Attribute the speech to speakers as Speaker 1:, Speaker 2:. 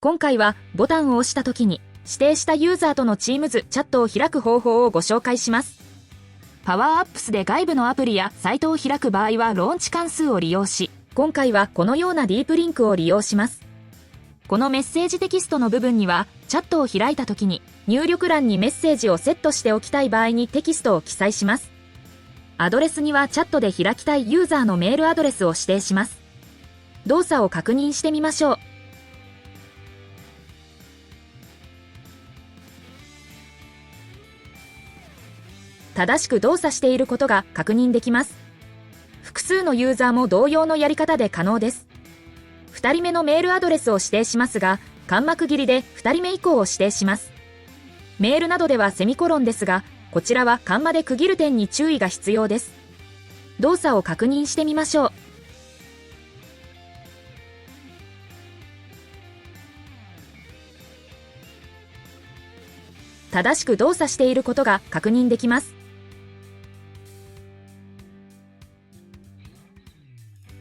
Speaker 1: 今回はボタンを押した時に指定したユーザーとの Teams チャットを開く方法をご紹介します。パワーアップスで外部のアプリやサイトを開く場合はローンチ関数を利用し、今回はこのようなディープリンクを利用します。このメッセージテキストの部分には、チャットを開いた時に入力欄にメッセージをセットしておきたい場合にテキストを記載します。アドレスにはチャットで開きたいユーザーのメールアドレスを指定します。動作を確認してみましょう。正しく動作していることが確認できます。複数のユーザーも同様のやり方で可能です。2人目のメールアドレスを指定しますが、間幕切りで2人目以降を指定します。メールなどではセミコロンですが、こちらはカンマで区切る点に注意が必要です。動作を確認してみましょう。正しく動作していることが確認できます。